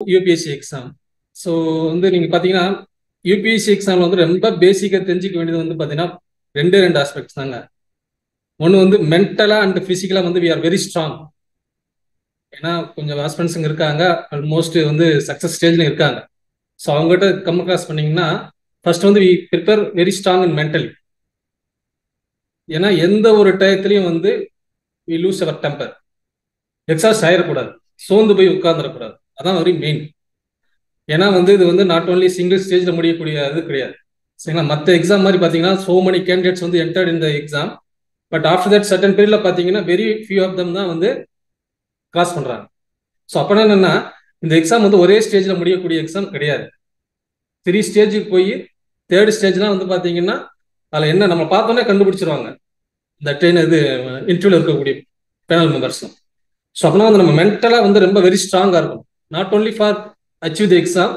UPSC exam. So வந்து நீங்க பாத்தீங்கன்னா யூபிஎஸ்சி எக்ஸாம்ல வந்து ரொம்ப பேசிக்கா தெரிஞ்சுக்க வேண்டியது வந்து பாத்தீங்கன்னா ரெண்டே ரெண்டு ஆஸ்பெக்ட்ஸ் தாங்க. ஒன்று வந்து மென்டலா அண்ட் பிசிக்கலா வந்து வி ஆர் வெரி ஸ்ட்ராங். ஏன்னா கொஞ்சம் ஆஸ்பென்ட்ஸுங்க இருக்காங்க, ஆல்மோஸ்ட் வந்து சக்சஸ் ஸ்டேஜ்ல இருக்காங்க. ஸோ அவங்ககிட்ட கம் கிராஸ் பண்ணீங்கன்னா ஃபர்ஸ்ட் வந்து we prepare very strong and mentally. ஏன்னா எந்த ஒரு டயத்துலையும் வந்து we lose our temper, exhaust ஆயிடக்கூடாது, சோர்ந்து போய் உட்கார்ந்துடக்கூடாது. அதான் வெரி மெயின். ஏன்னா வந்து இது வந்து நாட் ஓன்லி சிங்கிள் ஸ்டேஜ்ல முடியக்கூடிய இது கிடையாது. சரிங்களா? மற்ற எக்ஸாம் மாதிரி பார்த்தீங்கன்னா சோ மெனி கேண்டிடேட்ஸ் வந்து என்டர்ட் இந்த exam. But after that certain பீரியட்ல பார்த்தீங்கன்னா வெரி ஃபியூ ஆஃப் தம் தான் வந்து கிராஸ் பண்றாங்க. ஸோ அப்பனா என்னன்னா இந்த எக்ஸாம் வந்து ஒரே ஸ்டேஜ்ல முடியக்கூடிய எக்ஸாம் கிடையாது. 3 ஸ்டேஜுக்கு போய் தேர்ட் ஸ்டேஜ்லாம் வந்து பார்த்தீங்கன்னா அதில் என்ன நம்ம பார்த்தோன்னே கண்டுபிடிச்சிருவாங்க இந்த ட்ரெயின் இது இன்டர்வியூல இருக்கக்கூடிய பேனல் மெம்பர்ஸும். ஸோ அப்படின்னா வந்து நம்ம மென்டலாக வந்து ரொம்ப வெரி ஸ்ட்ராங்காக இருக்கும். Not only for achieve the exam,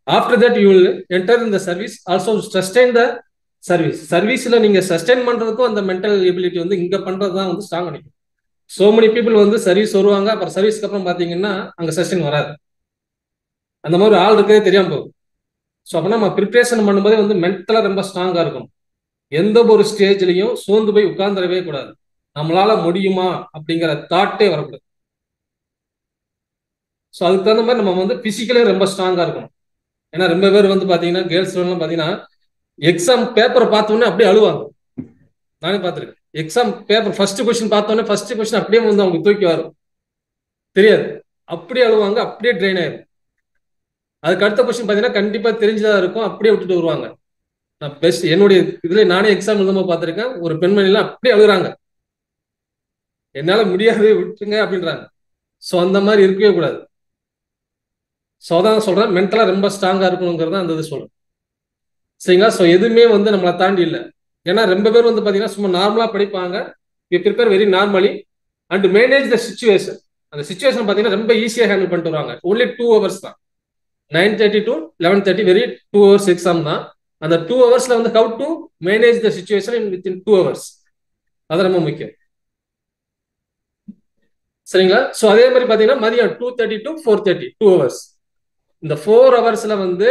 after that you will enter in the service, also sustain the service. சர்வீஸ்ல நீங்க சஸ்டைன் பண்றதுக்கும் அந்த மென்டல் எபிலிட்டி வந்து இங்க பண்றது தான் வந்து ஸ்ட்ராங் நினைக்கும். சோ மெனி பீப்புள் வந்து சர்வீஸ் வருவாங்க, அப்புறம் சர்வீஸ்க்கு அப்புறம் பாத்தீங்கன்னா அங்க சஸ்டைன் வராது. அந்த மாதிரி ஆள் இருக்கதே தெரியாம போகும். ஸோ அப்போ நம்ம ப்ரிப்பரேஷன் பண்ணும்போதே வந்து மென்டலா ரொம்ப ஸ்ட்ராங்கா இருக்கணும். எந்த ஒரு ஸ்டேஜ்லையும் சோர்ந்து போய் உட்கார்ந்துடவே கூடாது. நம்மளால முடியுமா அப்படிங்கிற தாட்டே வரக்கூடாது. ஸோ அதுக்கு தகுந்த மாதிரி நம்ம வந்து பிசிக்கலே ரொம்ப ஸ்ட்ராங்கா இருக்கணும். ஏன்னா ரொம்ப பேர் வந்து பாத்தீங்கன்னா கேர்ள்ஸ் எல்லாம் பாத்தீங்கன்னா எக்ஸாம் பேப்பரை பார்த்தோன்னே அப்படியே அழுவாங்க. நானே பார்த்துருக்கேன். எக்ஸாம் பேப்பர் ஃபர்ஸ்ட் கொஸ்டின் பார்த்தோன்னே ஃபர்ஸ்ட் கொஸ்டின் அப்படியே வந்து அவங்க தூக்கி வரும், தெரியாது, அப்படியே அழுவாங்க, அப்படியே ட்ரெயின் ஆயிரும். அதுக்கு அடுத்த கொஸ்டின் பார்த்தீங்கன்னா கண்டிப்பா தெரிஞ்சதா இருக்கும், அப்படியே விட்டுட்டு வருவாங்க. நான் பெஸ்ட் என்னுடைய இதுல நானே எக்ஸாம் எழுதும்போது பார்த்துருக்கேன். ஒரு பெண்மணிலாம் அப்படியே அழுகுறாங்க, என்னால முடியாது விட்டுருங்க அப்படின்றாங்க. ஸோ அந்த மாதிரி இருக்கவே கூடாது. ஸோ அதான் சொல்றேன், மென்டலா ரொம்ப ஸ்ட்ராங்கா இருக்கணுங்கிறத அந்த இது சொல்றேன். சரிங்களா? ஸோ எதுவுமே வந்து நம்மளை தாண்டி இல்லை. ஏன்னா ரொம்ப பேர் வந்து பாத்தீங்கன்னா சும்மா நார்மலா படிப்பாங்க. We prepare very normally and manage the situation. அந்த சிச்சுவேஷன் பாத்தீங்கன்னா ரொம்ப ஈஸியா ஹேண்டில் பண்ணிட்டு வருவாங்க. ஒன்லி 2 hours தான், 9:30 to 11:30, வெரி 2 hours எக்ஸாம் தான். அந்த 2 hours வந்து how to manage the situation in within 2 hours, அது ரொம்ப முக்கியம். சரிங்களா? ஸோ அதே மாதிரி பாத்தீங்கன்னா மதியம் 2:30 to 4:30, 2 hours. இந்த 4 hours வந்து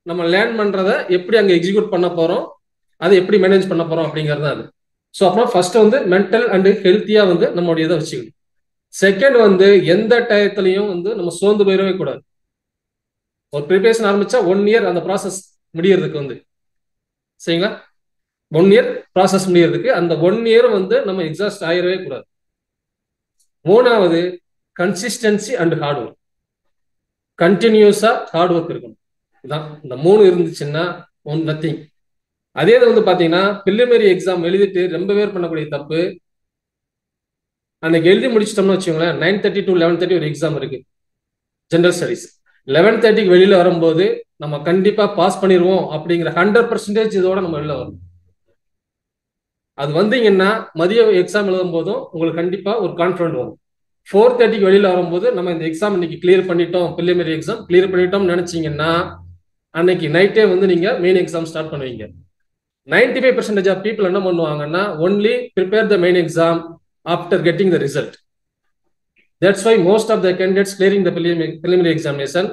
நம்ம லேர்ன் பண்றதை எப்படி அங்க எக்ஸிக்யூட் பண்ண போறோம், அதை எப்படி மேனேஜ் பண்ண போறோம் அப்படிங்கிறது அது. ஸோ அப்புறம் ஃபர்ஸ்ட் வந்து மென்டல் அண்ட் ஹெல்த்தியா வந்து நம்மளுடைய இதை வச்சுக்கணும். செகண்ட் வந்து எந்த டயத்துலையும் வந்து நம்ம சோர்ந்து போயிடவே கூடாது. ஒரு ப்ரிப்பரேஷன் ஆரம்பிச்சா 1 year அந்த ப்ராசஸ் முடியறதுக்கு வந்து, சரிங்களா, 1 year ப்ராசஸ் முடியறதுக்கு அந்த 1 year வந்து நம்ம எக்ஸாஸ்ட் ஆயிடவே கூடாது. மூணாவது கன்சிஸ்டன்சி அண்ட் ஹார்ட் ஒர்க். கண்டினியூஸா ஹார்ட் ஒர்க் இருக்கணும். இதான் இந்த 3 இருந்துச்சுன்னா நத்திங். அதே இது வந்து பாத்தீங்கன்னா பிலிமினரி எக்ஸாம் எழுதிட்டு ரொம்ப பேர் பண்ணக்கூடிய தப்பு, அன்னைக்கு எழுதி முடிச்சிட்டோம்னு வச்சுக்கோங்களேன், 9:30 to 11:30 ஒரு எக்ஸாம் இருக்கு ஜெனரல் ஸ்டடிஸ். 11:30 வெளியில வரும்போது நம்ம கண்டிப்பா பாஸ் பண்ணிடுவோம் அப்படிங்கிற 100% இதோட நம்ம வெளில வரும். அது வந்தீங்கன்னா மதிய எக்ஸாம் எழுதும் போதும் உங்களுக்கு கண்டிப்பா ஒரு கான்ஃபிடன்ட் வரும். 4:30 வெளியில வரும்போது நம்ம இந்த எக்ஸாம் இன்னைக்கு கிளியர் பண்ணிட்டோம், பிலிமினரி எக்ஸாம் கிளியர் பண்ணிட்டோம்னு நினைச்சீங்கன்னா அன்னைக்கு நைட்டே வந்து நீங்க மெயின் எக்ஸாம் ஸ்டார்ட் பண்ணுவீங்க. 95% ஆஃப் பீப்புள் என்ன பண்ணுவாங்கன்னா only prepare the main exam after getting the result. That's why most of the candidates clearing the preliminary examination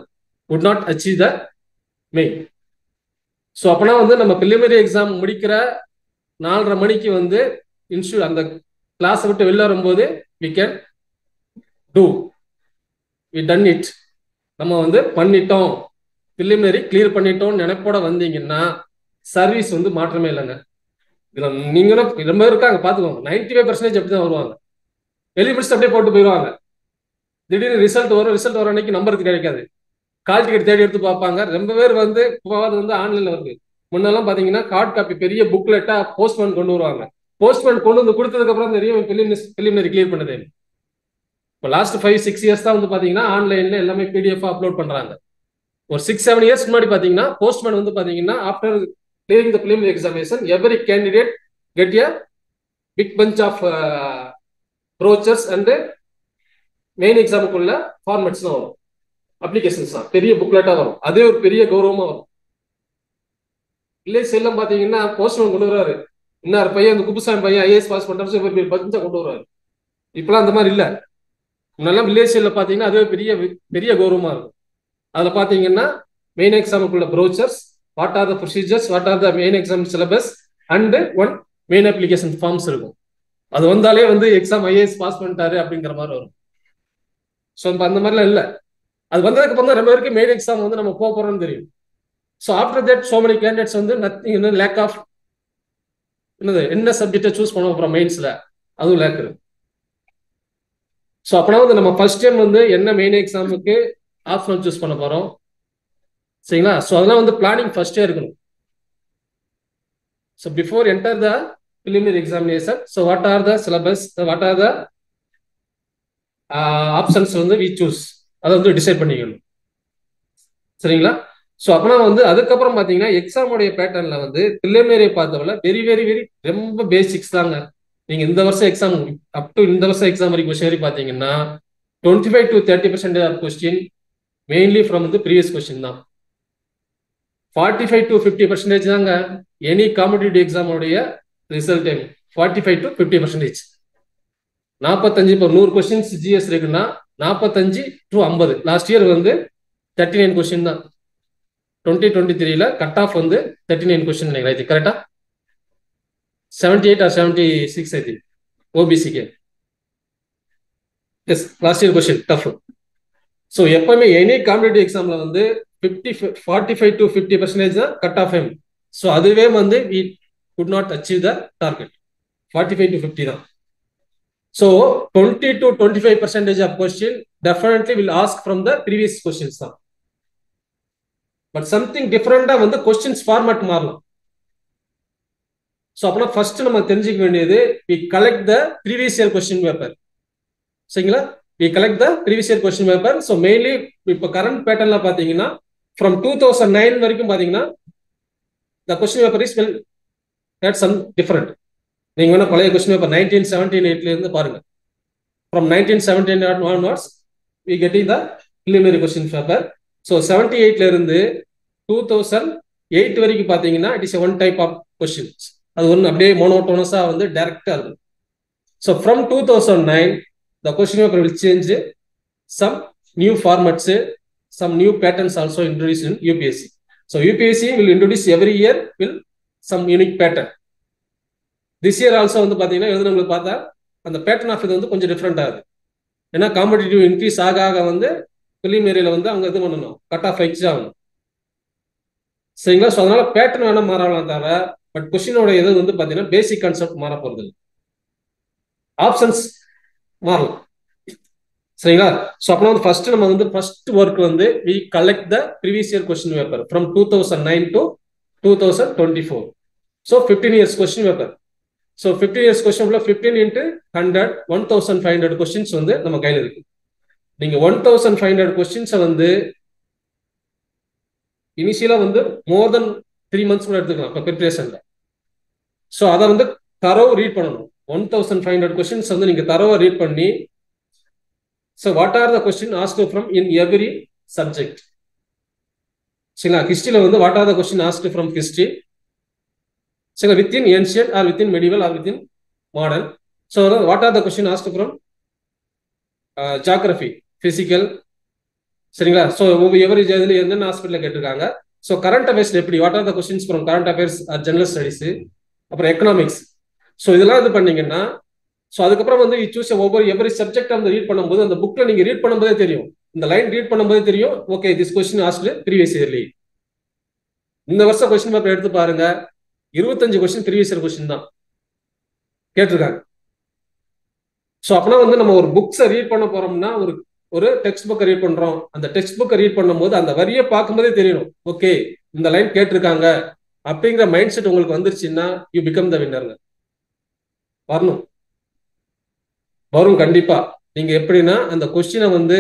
would not achieve the main. So அப்பனா வந்து நம்ம preliminary எக்ஸாம் முடிக்கிற 4:30 மணிக்கு வந்து அந்த கிளாஸை விட்டு வெளில வரும்போது we can do, we done it, நம்ம வந்து பண்ணிட்டோம், preliminary கிளியர் பண்ணிட்டோம் நினைப்போட வந்தீங்கன்னா சர்வீஸ் வந்து மாற்றமே இல்லைங்க. இதுல நீங்களும் ரொம்ப இருக்காங்க பாத்துக்கோங்க, 95% அப்படிதான் வருவாங்க, எழுதி முடிச்சுட்டு அப்படியே போட்டு போயிடுவாங்க. திடீர்னு ரிசல்ட் வரும், ரிசல்ட் வர அன்னைக்கு நம்பருக்கு கிடைக்காது, கால் டிக்கெட் தேடி எடுத்து பார்ப்பாங்க. ரொம்ப பேர் வந்து இப்போவாது வந்து ஆன்லைன்ல வருது. முன்னெல்லாம் பாத்தீங்கன்னா கார்டு காப்பி பெரிய புக்லெட்டா போஸ்ட்மேன் கொண்டு வருவாங்க. போஸ்ட்மேன் கொண்டு வந்து கொடுத்ததுக்கு அப்புறம் தெரியும் பிலிமினரி கிளியர் பண்ணது. இப்போ லாஸ்ட் 5-6 இயர்ஸ் தான் வந்து பாத்தீங்கன்னா ஆன்லைன்ல எல்லாமே பிடிஎஃப் அப்லோட் பண்றாங்க. ஒரு 6-7 இயர்ஸ் முன்னாடி பாத்தீங்கன்னா போஸ்ட்மேன் வந்து பாத்தீங்கன்னா after clearing the preliminary examination every candidate get a big bunch of brochures and main எக்ஸாமுக்குள்ள ஃபார்மேட்ஸ் தான் வரும், அப்ளிகேஷன்ஸ் தான் பெரிய புக்லெட்டா வரும். அதே ஒரு பெரிய கௌரவமா வரும். வில்லேஜ் சைட்லாம் பாத்தீங்கன்னா போஸ்ட்மேன் கொண்டு வர்றாரு, இன்னார் பையன் அந்த குப்புசாமி பையன் ஐஏஎஸ் பாஸ் பண்றாரு, பஞ்சா கொண்டு வருவாரு. இப்பெல்லாம் அந்த மாதிரி இல்ல. முன்னெல்லாம் வில்லேஜ் சைட்ல பாத்தீங்கன்னா அதுவே பெரிய பெரிய கௌரவமா இருக்கும். அதில் பார்த்தீங்கன்னா மெயின் எக்ஸாமுக்குள்ள brochures, what are the procedures, what are the main exam syllabus and one main application forms இருக்கும். அது வந்தாலே வந்து எக்ஸாம் ஐஏஎஸ் பாஸ் பண்ணிட்டாரு அப்படிங்கிற மாதிரி வரும். ஸோ இப்போ அந்த மாதிரிலாம் இல்லை. அது வந்ததுக்கு அப்புறம் தான் ரொம்ப பேருக்கு மெயின் எக்ஸாம் வந்து நம்ம போக போறோம்னு தெரியும். So after that so many candidates வந்து நத்திங் லேக் ஆஃப் என்ன சப்ஜெக்டை சூஸ் பண்ண போறோம் மெயின்ஸ்ல, அதுவும் லேக் இருக்கு. ஸோ அப்பனா வந்து நம்ம ஃபர்ஸ்ட் டைம் வந்து என்ன மெயின் எக்ஸாமுக்கு ஆப்ஷனல் சூஸ் பண்ண போறோம் சரிங்களா. ஸோ அதெல்லாம் வந்து பிளானிங் ஃபர்ஸ்டே இருக்கணும். So before enter the preliminary examination, so what are the syllabus, what are the options வந்து we choose, அதை வந்து டிசைட் பண்ணிக்கணும் சரிங்களா. ஸோ அப்பனா வந்து அதுக்கப்புறம் பார்த்தீங்கன்னா எக்ஸாமுடைய பேட்டர்ல வந்து preliminary பார்த்தவரை வெரி வெரி வெரி ரொம்ப பேசிக்ஸ் தாங்க. நீங்க இந்த வருஷம் எக்ஸாம் அப் டு இந்த வருஷம் எக்ஸாம் வரைக்கும் சரி பார்த்தீங்கன்னா 25 to 30% of question mainly from வந்து ப்ரீவியஸ் கொஸ்டின் தான். 45 to 50% தாங்க எனி காம்படிட்டிவ் எக்ஸாமுடைய ரிசல்ட் டைம். 45 to 50%. 45 இப்போ 100 கொஸ்டின்ஸ் ஜிஎஸ் இருக்குன்னா 45 to 50. லாஸ்ட் இயர் வந்து 39 கொஸ்டின் தான். 2023ல கட் ஆஃப் வந்து 39 கொஸ்டின் நினைக்கிறேன். இது கரெக்டா 78 or 76 ஐ திங்க் ஓபிசிக்கு. Yes last year question tough. So எப்பவுமே எனி காம்படிட்டிவ் எக்ஸாம்ல வந்து 45 to 50% தான் கட் ஆஃப் டைம். ஸோ அதுவே வந்து we could not achieve the target. 45 to 50 தான். So 20 to 25% of question definitely will ask from the previous questions தான். But something different வந்து questions format மாறலாம். ஸோ அப்பனா ஃபர்ஸ்ட் நம்ம தெரிஞ்சுக்க வேண்டியது we collect the previous year question paper. சரிங்களா, we collect the previous year question paper. So mainly இப்போ current patternல பாத்தீங்கன்னா from 2009 வரைக்கும் பாத்தீங்கன்னா the question paper is will had some different. நீங்க வேணா பழைய கொஸ்டின் பேப்பர் 1978ல இருந்து பாருங்க. From 1979 onwards we getting the preliminary question paper. So 78ல இருந்து 2008 வரைக்கும் பாத்தீங்கன்னா it is a one type of questions. அது ஒன்று அப்படியே மோனோட்டோனஸா வந்து டைரக்டா இருக்கும். So from 2009 the question paper will change some new formats, some new patterns also introduced in UPSC. So UPSC will introduce every year will some unique pattern. This year also வந்து பாத்தீங்கன்னா எழுதுனவங்களுக்கு பார்த்தா அந்த பேட்டர்ன் ஆஃப் இது வந்து கொஞ்சம் different ஆகுது. ஏன்னா competitive increase ஆக ஆக வந்து பிலிமினரியில வந்து அவங்க இது பண்ணணும், கட் ஆஃப் எக்ஸ் ஆகணும் சரிங்களா. ஸோ அதனால பேட்டர்ன் வேணா மாறலாம் தவிர பட் கொஸ்டினோட இது வந்து பாத்தீங்கன்னா பேசிக் கான்செப்ட் மாற போறது இல்லை. ஆப்ஷன்ஸ் மாறலாம் சரிங்களா. ஸோ அப்போ வந்து ஃபர்ஸ்ட் நம்ம வந்து ஃபர்ஸ்ட் ஒர்க் வந்து we collect the previous year question paper from 2009 to 2024. So 15 years question paper. So 15 years question உள்ள 15 into 100 1500 questions வந்து நம்ம கையில் இருக்கு. நீங்க 1500 questions வந்து இனிஷியலா வந்து மோர் தென் 3 months கூட எடுத்துக்கலாம் இப்போ ப்ரிப்பரேஷன்ல. ஸோ அதை வந்து தரவா ரீட் பண்ணணும். 1500 questions வந்து நீங்க தரவா ரீட் பண்ணி so what are the question asked from in every subject சரிங்களா. ஹிஸ்டரியில வந்து what are the question asked from history சரிங்களா, within ancient or within medieval or within modern. So what are the question asked from geography, physical சரிங்களா. So every இதுல என்னென்ன hospital கேட்டிருக்காங்க. So current affairs எப்படி what are the questions from current affairs general studies அப்புறம் economics. So இதெல்லாம் இது பண்ணீங்கன்னா so அதுக்கப்புறம் வந்து சூஸ் ஒவ்வொரு எவரி சப்ஜெக்ட் வந்து ரீட் பண்ணும்போது அந்த புக்ல நீங்க ரீட் பண்ணும்போதே தெரியும், இந்த லைன் ரீட் பண்ணும்போதே தெரியும் okay this question asked previous yearly. இந்த வருஷம் கொஸ்டின் பேப்பர் எடுத்து பாருங்க 25 கொஸ்டின் ப்ரீவியஸ் இயர் கொஸ்டின் தான் கேட்டிருக்காங்க. ஸோ அப்படின்னா வந்து நம்ம ஒரு புக்ஸை ரீட் பண்ண போறோம்னா ஒரு டெக்ஸ்ட் புக்கை ரீட் பண்றோம். அந்த டெக்ஸ்ட் புக்கை ரீட் பண்ணும்போது அந்த வரியை பார்க்கும்போதே தெரியணும் ஓகே இந்த லைன் கேட்டிருக்காங்க அப்படிங்கிற மைண்ட் செட் உங்களுக்கு வந்துருச்சுன்னா யூ பிகம் த வின்னர். வரும் கண்டிப்பா. நீங்க எப்படின்னா அந்த கொஸ்டினை வந்து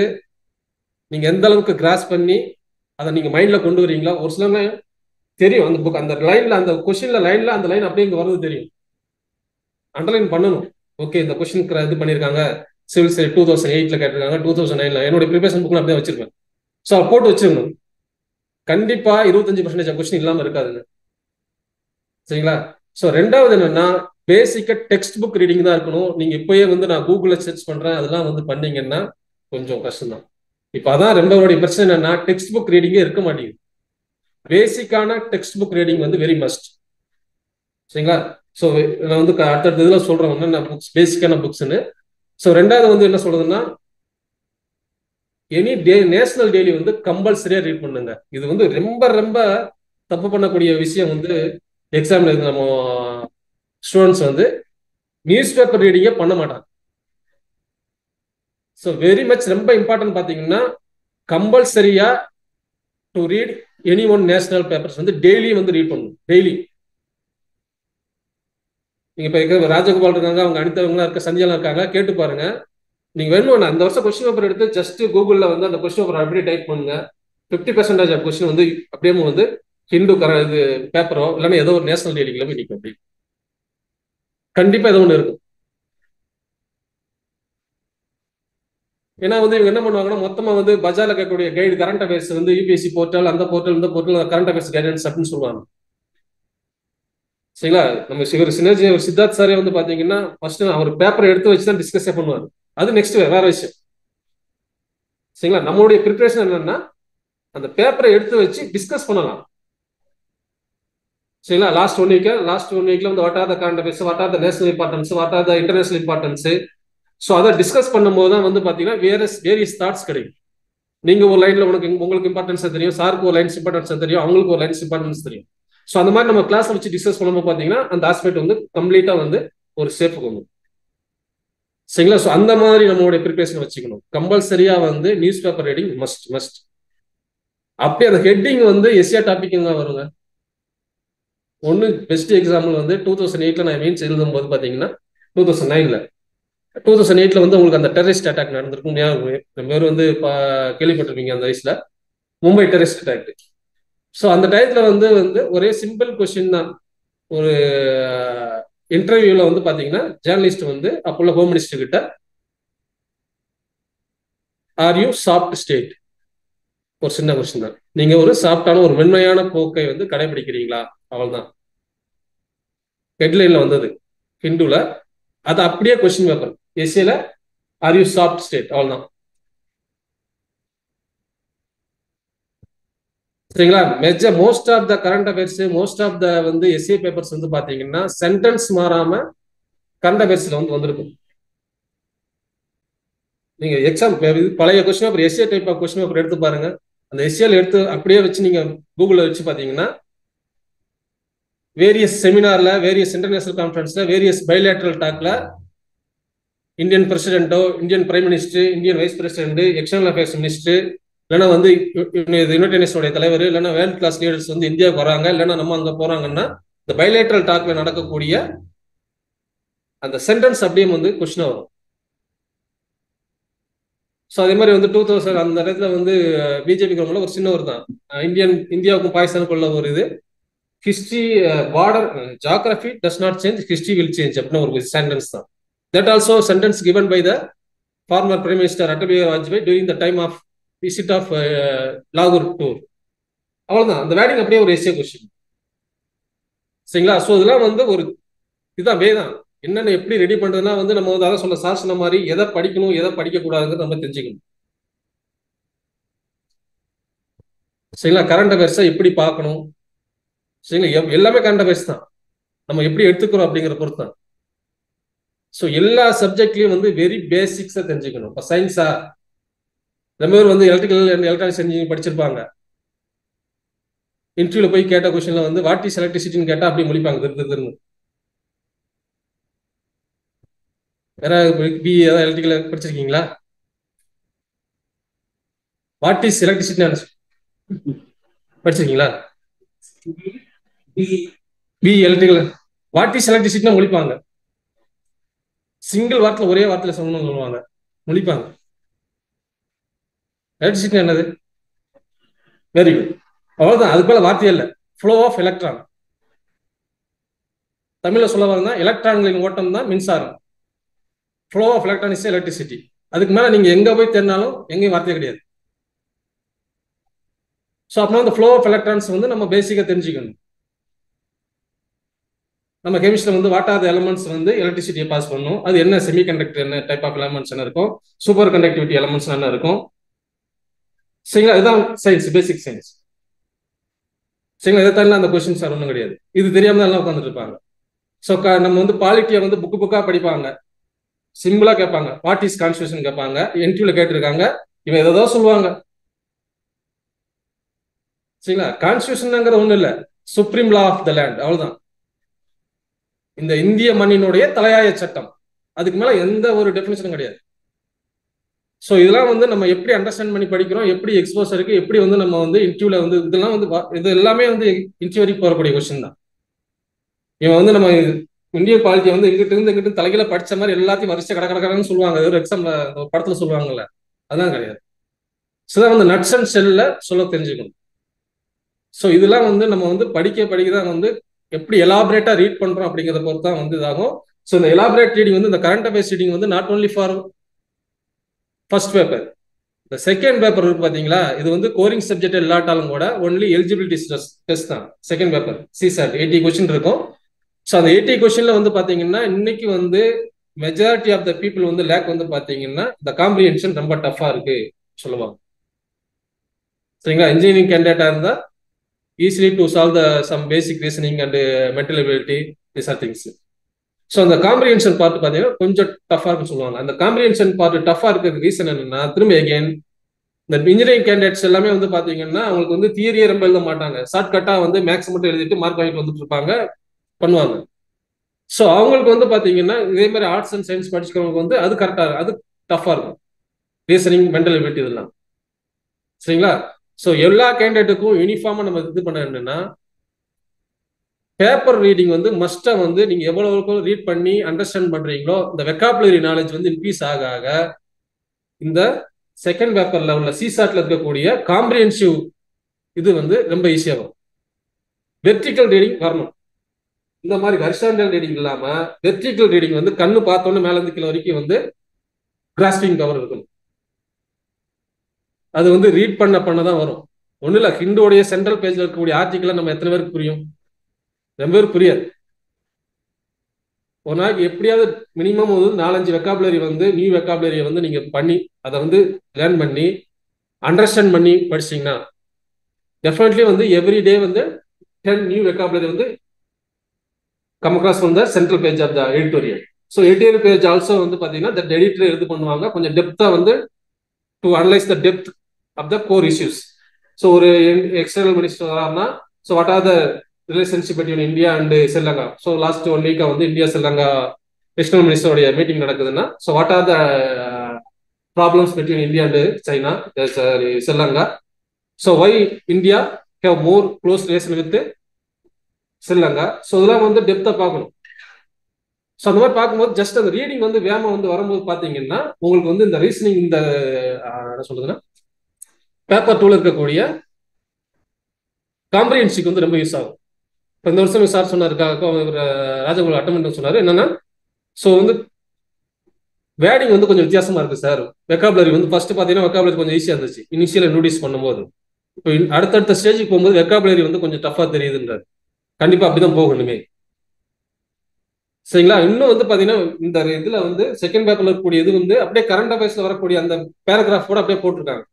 நீங்க எந்த அளவுக்கு கிராஸ் பண்ணி அதை நீங்க மைண்ட்ல கொண்டு வரீங்களா. ஒரு சில தெரியும் அந்த புக் அந்த லைன்ல அந்த கொஸ்டின்ல லைன்ல அந்த லைன் அப்படியே இங்க வருது தெரியும், அண்டர்லைன் பண்ணணும். ஓகே இந்த கொஸ்டின் இது பண்ணிருக்காங்க சிவில் 2008ல கேட்டிருக்காங்க 2009ல என்னோட ப்ரிப்பரேஷன் புக் அப்படியே வச்சிருப்பேன். ஸோ போட்டு வச்சிருக்கணும். கண்டிப்பா 25% கொஸ்டின் இல்லாம இருக்காதுங்க சரிங்களா. ஸோ ரெண்டாவது என்னன்னா பேசிக்கா டெக்ஸ்ட் புக் ரீடிங் தான் இருக்கணும். நீங்க இப்பயே வந்து நான் கூகுள்ல சர்ச் பண்றேன் அதெல்லாம் வந்து பண்ணீங்கன்னா கொஞ்சம் கஷ்டம் தான். இப்ப அதான் ரொம்ப பிரச்சனை என்னன்னா டெக்ஸ்ட் புக் ரீடிங்கே இருக்க மாட்டேங்குது. பேசிக்கான டெக்ஸ்ட் புக் ரீடிங் வந்து வெரி மஸ்ட். சரிங்களா? ஸோ நான் வந்து அடுத்தடுத்த இதில் சொல்றேன் என்னென்ன புக்ஸ் பேசிக்கான புக்ஸ்ன்னு. ஸோ ரெண்டாவது வந்து என்ன சொல்றதுன்னா எனி டே நேஷனல் டெய்லி வந்து கம்பல்சரியா ரீட் பண்ணுங்க. இது வந்து ரொம்ப ரொம்ப தப்பு பண்ணக்கூடிய விஷயம் வந்து எக்ஸாம்ல இருந்து நம்ம ஸ்டூடெண்ட்ஸ் வந்து நியூஸ் பேப்பர் ரீடிங்கே பண்ண மாட்டாங்க. ஸோ வெரி மச் ரொம்ப இம்பார்ட்டன்ட் பார்த்தீங்கன்னா கம்பல்சரியா to read any one national papers வந்து டெய்லி வந்து ரீட் பண்ணணும். டெய்லி நீங்க இப்ப ராஜகோபால் இருக்காங்க, அவங்க அனிதவங்களா இருக்க, சந்தியாலாம் இருக்காங்க, கேட்டு பாருங்க. நீங்க வேணும் அந்த வருஷம் கொஸ்டின் பேப்பர் எடுத்து ஜஸ்ட் கூகுள்ல வந்து அந்த கொஸ்டின் பேப்பர் அப்படியே டைப் பண்ணுங்க. 50% ஆஃப் கொஸ்டின் வந்து அப்படியே வந்து ஹிந்து இது பேப்பரோ இல்லைன்னா ஏதோ ஒரு நேஷனல் டெய்லிங்களோ நிற்கும். அப்படி கண்டிப்பா ஏதோ ஒன்று இருக்கும். ஏன்னா வந்து இவங்க என்ன பண்ணுவாங்கன்னா மொத்தமா வந்து பஜார்ல இருக்கக்கூடிய கைடு கரண்ட் அஃபேர்ஸ் வந்து யூபிஎஸ்சி போர்ட்டல், அந்த போர்ட்டல், இந்த போர்ட்டல், கரண்ட் அஃபேர்ஸ் கைடன்ஸ் அப்படின்னு சொல்லுவாங்க. சரிங்களா? நம்ம சினர்ஜி சித்தார்த் சாரே வந்து பாத்தீங்கன்னா ஃபர்ஸ்ட் அவர் பேப்பரை எடுத்து வச்சு தான் டிஸ்கஸே பண்ணுவார். அது நெக்ஸ்ட் வேற விஷயம். சரிங்களா? நம்மளுடைய ப்ரிப்பரேஷன் என்னன்னா அந்த பேப்பரை எடுத்து வச்சு டிஸ்கஸ் பண்ணலாம். சரிங்களா? லாஸ்ட் ஒன் வீக்ல வந்து what are the current affairs, what are the national importance, what are the international importance. So அதை டிஸ்கஸ் பண்ணும்போது தான் வந்து பாத்தீங்கன்னா வேரியஸ் தாட்ஸ் கிடைக்கும். நீங்க ஒரு லைன்ல உங்களுக்கு இம்பார்ட்டன்ஸ் தெரியும், சாருக்கு ஒரு லைன்ஸ் இம்பார்ட்டன்ஸ் தெரியும், அவங்களுக்கு ஒரு லைன்ஸ் இம்பார்ட்டன்ஸ் தெரியும். ஸோ அந்த மாதிரி நம்ம கிளாஸ் வச்சு டிஸ்கஸ் பண்ணும்போது பாத்தீங்கன்னா அந்த ஆஸ்பெக்ட் வந்து கம்ப்ளீட்டா வந்து ஒரு ஷேப்புக்கு வந்து. சரிங்களா? ஸோ அந்த மாதிரி நம்மளுடைய ப்ரிப்பரேஷன் வச்சுக்கணும். கம்பல்சரியா வந்து நியூஸ் பேப்பர் ரீடிங் மஸ்ட். அப்படியே அந்த ஹெட்டிங் வந்து எஸ்ஏ டாபிக் தான் வருங்க. ஒன்று பெஸ்ட் எக்ஸாம்பிள் வந்து 2008 நான் மீன்ஸ் எழுதும் போது பாத்தீங்கன்னா 2008 வந்து உங்களுக்கு அந்த டெரரிஸ்ட் அட்டாக் நடந்திருக்கும். நம்ம பேர் வந்து கேள்விப்பட்டிருப்பீங்க அந்த வயசுல, மும்பை டெரரிஸ்ட் அட்டாக். ஸோ அந்த டயத்துல வந்து ஒரே சிம்பிள் கொஸ்டின் தான். ஒரு இன்டர்வியூல வந்து பாத்தீங்கன்னா ஜேர்னலிஸ்ட் வந்து அப்போள்ள ஹோம் மினிஸ்டர் கிட்ட ஆர் யூ சாஃப்ட் ஸ்டேட், ஒரு சின்ன கொஸ்டின் தான். நீங்க ஒரு சாஃப்டான ஒரு மென்மையான போக்கை வந்து கடைபிடிக்கிறீங்களா? அவ்வளவுதான். ஹெட்லைன்ல வந்தது ஹிந்துல. அது அப்படியே கொஸ்டின் பேப்பர் எஸ்ஏல ஆர் யூ சாஃப்ட் ஸ்டேட், அவ்வளவுதான். சரிங்களா? Most of the current affairs, most of the வந்து எஸ்ஏ பேப்பர்ஸ் வந்து பாத்தீங்கன்னா சென்டென்ஸ் மாறாம கரண்ட் அஃபேர்ஸ்ல வந்து வந்திருக்கும். நீங்க எக்ஸாம் பழைய question paper SA type of question paper எடுத்து பாருங்க. அந்த எஸ்ஏல எடுத்து அப்படியே வச்சு நீங்க கூகுள்ல வச்சு பாத்தீங்கன்னா வேரியஸ் செமினார்ல, வேரியஸ் இன்டர்நேஷனல் கான்ஃபரன்ஸ்ல, வேரியஸ் பைலேட்டரல் டாக்ல இந்தியன் பிரசிடென்ட்டோ, Indian prime minister, Indian vice president, external affairs minister, இல்லைன்னா வந்து யுனைடெட் நேஷனுடைய தலைவர், இல்லைன்னா வேர்ல்ட் கிளாஸ் லீடர்ஸ் வந்து இந்தியாவுக்கு வராங்க, இல்லைன்னா நம்ம அங்க போறாங்கன்னா இந்த பைலேட்டரல் டாக்ல நடக்கக்கூடிய அந்த சென்டென்ஸ் அப்படியே வந்து கொஸ்டின் வரும். ஸோ அதே மாதிரி வந்து 2000 அந்த இடத்துல வந்து பிஜேபி கவர்மெண்ட்ல ஒரு சின்னவர் தான் இந்தியாவுக்கும் பாகிஸ்தானுக்குள்ள ஒரு இது history border geography does not change, history will change அப்படின்னு ஒரு சென்டென்ஸ் தான். That also sentence given by the former prime minister Atal Bihari Vajpayee during the time of visit of லாகூர் டூர். அவ்வளவுதான். அந்த வேர்டிங் அப்படியே ஒரு எஸ்ஏ கொஸ்டின். சரிங்களா? ஸோ இதெல்லாம் வந்து ஒரு இதுதான் வேதான் என்னென்ன எப்படி ரெடி பண்றதுன்னா வந்து நம்ம வந்து அதான் சொல்ல சாசன மாதிரி எதை படிக்கணும் எதை படிக்க கூடாதுன்னு நம்ம தெரிஞ்சுக்கணும். சரிங்களா? கரண்ட் அஃபேர்ஸை எப்படி பார்க்கணும். சரிங்களா? எல்லாமே கரண்ட் அஃபேர்ஸ் தான், நம்ம எப்படி எடுத்துக்கிறோம் அப்படிங்கிற பொறுத்து தான். ஸோ எல்லா சப்ஜெக்ட்லயும் வந்து வெரி பேசிக்ஸா தெரிஞ்சுக்கணும். இப்போ சயின்ஸா ரொம்ப பேர் வந்து எலக்ட்ரானிக்ஸ் இன்ஜினியரிங் படிச்சிருப்பாங்க. இன்டர்வியூல போய் கேட்ட கொஸ்டின்ல வந்து வாட் இஸ் எலக்ட்ரிசிட்டின்னு கேட்டா அப்படி முடிப்பாங்க திருன்னு. வேற பிஇ ஏதாவது எலக்ட்ரிக்கல் படிச்சிருக்கீங்களா? வாட் இஸ் எலக்ட்ரிசிட்டி படிச்சிருக்கீங்களா? பிஇ எலக்ட்ரிக்கல் வாட் இஸ் எலக்ட்ரிசிட்டினா முடிப்பாங்க. சிங்கிள் வார்த்தையில ஒரே வார்த்தையில சொல்லணும்னு சொல்லுவாங்க, முடிப்பாங்க. எலக்ட்ரிசிட்டி என்னது? Very good. அவ்வளவுதான். அதுக்கு மேல வார்த்தையே இல்லை. Flow of electron. தமிழ்ல சொல்ல வரனா எலக்ட்ரான்களின் ஓட்டம் தான் மின்சாரம். Flow of electron is electricity. அதுக்கு மேல நீங்க எங்க போய் தேடினாலும் எங்கேயும் வார்த்தையே கிடையாது. ஸோ அப்படின்னா அந்த ஃப்ளோ ஆஃப் எலக்ட்ரான்ஸ் வந்து நம்ம பேசிக்கா தெரிஞ்சுக்கணும். நம்ம கெமிஸ்ட்ரியில் வந்து வாட் ஆர் த எலமெண்ட்ஸ் வந்து எலக்ட்ரிசிட்டியை பாஸ் பண்ணும், அது என்ன செமி கண்டக்டர், என்ன டைப் ஆஃப் எலமெண்ட்ஸ் என்ன இருக்கும், சூப்பர் கண்டக்டிவிட்டி எலமெண்ட்ஸ் என்ன இருக்கும், சரிங்களா? இதுதான் சயின்ஸ், பேசிக் சயின்ஸ். சரிங்களா? இதை தாண்டி அந்த கொஸ்டின் சார் ஒன்றும் கிடையாது. இது தெரியாம தான் எல்லாம் உட்காந்துட்டு இருப்பாங்க. ஸோ நம்ம வந்து பாலிட்டியை வந்து புக்கா படிப்பாங்க, சிம்பிளா கேட்பாங்க. வாட் இஸ் கான்ஸ்டியூஷன் கேட்பாங்க, என்ட்ரியில் கேட்டிருக்காங்க, இவன் ஏதோ சொல்லுவாங்க. சரிங்களா? கான்ஸ்டியூஷன்ங்கிற ஒண்ணு இல்ல, supreme law of the land, அவ்வளவுதான். இந்த இந்திய மண்ணினுடைய தலையாய சட்டம். அதுக்கு மேல எந்த ஒரு டெபினிஷனும் கிடையாது. ஸோ இதெல்லாம் வந்து நம்ம எப்படி அண்டர்ஸ்டாண்ட் பண்ணி படிக்கிறோம், எப்படி எக்ஸ்போஸ் இருக்கு, எப்படி வந்து நம்ம வந்து இன்டர்வியூல வந்து இதெல்லாம் வந்து இது எல்லாமே வந்து இன்டர்வியூ வரைக்கும் போறக்கூடிய கொஸ்டின் தான். இவன் வந்து நம்ம இந்தியன் பாலிட்டியை வந்து இங்கிட்டு தலைகளை படிச்ச மாதிரி எல்லாத்தையும் வரிசை கடற்கடன்னு சொல்லுவாங்க, ஒரு எக்ஸாம்ல படத்துல சொல்லுவாங்கல்ல, அதெல்லாம் கிடையாது. ஸோ வந்து நட்ஸ் அண்ட் செல்ல சொல்ல தெரிஞ்சுக்கணும். ஸோ இதெல்லாம் வந்து நம்ம வந்து படிக்க தான் வந்து எப்படி எலாபரேட்டா ரீட் பண்றோம் அப்படிங்கிறத பொறுத்து தான் வந்து இதாகும். ஸோ இந்த எலாபரேட் ரீடிங் வந்து இந்த கரண்ட் அஃபேர்ஸ் ரீடிங் வந்து not only for first paper. இந்த செகண்ட் பேப்பர் இருக்கு பாத்தீங்களா, இது வந்து கோரிங் சப்ஜெக்ட் இல்லாட்டாலும் கூட ஒன்லி எலிஜிபிலிட்டி டெஸ்ட் தான். செகண்ட் பேப்பர் சிசாட் 80 கொஸ்டின் இருக்கும். ஸோ அந்த 80 கொஸ்டின்ல வந்து பாத்தீங்கன்னா இன்னைக்கு வந்து மெஜாரிட்டி ஆஃப் த பீப்புள் வந்து லேக் வந்து பாத்தீங்கன்னா இந்த காம்ப்ரிஹென்ஷன் ரொம்ப டஃபா இருக்கு சொல்லுவாங்க. சரிங்களா? இன்ஜினியரிங் கேண்டிடேட்டா இருந்தா easily to solve the some basic reasoning and mental ability, these are things. So அந்த காம்ப்ரிஹென்ஷன் பார்ட் பார்த்தீங்கன்னா கொஞ்சம் டஃபா இருக்குன்னு சொல்லுவாங்க. அந்த காம்ப்ரிஹென்ஷன் பார்ட் டஃபா இருக்கிறதுக்கு ரீசன் என்னன்னா, திரும்ப அகைன் இந்த இன்ஜினியரிங் கேண்டிடேட்ஸ் எல்லாமே வந்து பாத்தீங்கன்னா அவங்களுக்கு வந்து தியரியை ரொம்ப எழுத மாட்டாங்க, ஷார்ட்கட்டா வந்து மேக்ஸ் மட்டும் எழுதிட்டு மார்க் வாங்கிட்டு வந்துட்டு இருப்பாங்க, பண்ணுவாங்க. ஸோ அவங்களுக்கு வந்து பாத்தீங்கன்னா இதே மாதிரி ஆர்ட்ஸ் அண்ட் சயின்ஸ் படிச்சுக்கிறவங்க வந்து அது கரெக்டா அது டஃபா இருக்கும், ரீசனிங் மென்டல் எபிலிட்டி இதெல்லாம். சரிங்களா? ஸோ எல்லா கேண்டிடேட்டுக்கும் யூனிஃபார்மா நம்ம இது பண்ண என்னன்னா, பேப்பர் ரீடிங் வந்து மஸ்டா வந்து நீங்க எவ்வளவு ரீட் பண்ணி அண்டர்ஸ்டாண்ட் பண்றீங்களோ இந்த வெக்காபுலரி நாலேஜ் வந்து இன்க்ரீஸ் ஆக இந்த செகண்ட் பேப்பர்ல உள்ள சிசாட்ல இருக்கக்கூடிய காம்ப்ரிஹென்சிவ் இது வந்து ரொம்ப ஈஸியாகும். வெர்டிக்கல் ரீடிங் வரணும். இந்த மாதிரி ஹரிசாண்டல் ரீடிங் இல்லாம வெர்டிக்கல் ரீடிங் வந்து கண்ணு பார்த்தோன்னு மேல இருந்து கீழே வரைக்கும் வந்து கிராஸ்பிங் பவர் இருக்கணும். அது வந்து ரீட் பண்ணதான் வரும். ஒண்ணு இல்ல, ஹிண்டோடைய சென்ட்ரல் பேஜ்ல இருக்கக்கூடிய ஆர்டிக்கலை நம்ம எத்தனை பேருக்கு புரியும்? ரொம்ப பேருக்கு புரியாது. ஒரு நாளைக்கு எப்படியாவது மினிமம் ஒரு 4-5 வெக்காபுலரி வந்து நியூ வெக்காபுலரியை வந்து நீங்க பண்ணி அதை வந்து லேர்ன் பண்ணி அண்டர்ஸ்டாண்ட் பண்ணி படிச்சீங்கன்னா டெஃபினெட்லி வந்து எவ்ரி டே வந்து 10 நியூ வெக்காபுலரி வந்து come across from the central page of the editorial. So editorial page also வந்து பார்த்தீங்கன்னா தட் எடிட்டர் இது பண்ணுவாங்க கொஞ்சம் டெப்தா வந்து to analyse the depth of the core issues. So ஒரு எக்ஸ்டர்னல் மினிஸ்டர் வராருன்னா, so what are the relationship between India and Sri Lanka. So last 1 வீக்கா வந்து இந்தியா ஸ்ரீலங்கா எக்ஸ்டர்னல் மினிஸ்டருடைய மீட்டிங் நடக்குதுன்னா, so what are the problems between India and China Sri Lanka. So why India have more close relation with Sri Lanka. So இதெல்லாம் வந்து டெப்தா பார்க்கணும். So அந்த மாதிரி பார்க்கும்போது ஜஸ்ட் அந்த ரீடிங் வந்து வேமா வந்து வரும்போது பார்த்தீங்கன்னா உங்களுக்கு வந்து இந்த ரீசனிங் இந்த என்ன சொல்றதுன்னா பேப்பர் 2ல இருக்கக்கூடிய காம்ப்ரிஹென்சிவ்க்கு வந்து ரொம்ப யூஸ் ஆகும். இப்போ இந்த வருஷம் சார் சொன்னார், ராஜகோபால் அட்டமெண்ட் சொன்னார் என்னன்னா, ஸோ வந்து வேர்டிங் வந்து கொஞ்சம் வித்தியாசமா இருக்கு சார். வெக்காபுலரி வந்து ஃபர்ஸ்ட் பார்த்தீங்கன்னா வெக்காபுலரி கொஞ்சம் ஈஸியாக இருந்துச்சு இனிஷியல் நோட்டீஸ் பண்ணும்போது. இப்போ அடுத்தடுத்த ஸ்டேஜுக்கு போகும்போது வெக்காபுலரி வந்து கொஞ்சம் டஃபா தெரியுதுன்றார். கண்டிப்பா அப்படிதான் போகணுமே. சரிங்களா? இன்னும் வந்து பாத்தீங்கன்னா இந்த இதுல வந்து செகண்ட் பேப்பர்ல இருக்கக்கூடிய இது வந்து அப்படியே கரண்ட் அஃபேர்ஸ்ல வரக்கூடிய அந்த பேராகிராஃப் கூட அப்படியே போட்டிருக்காங்க.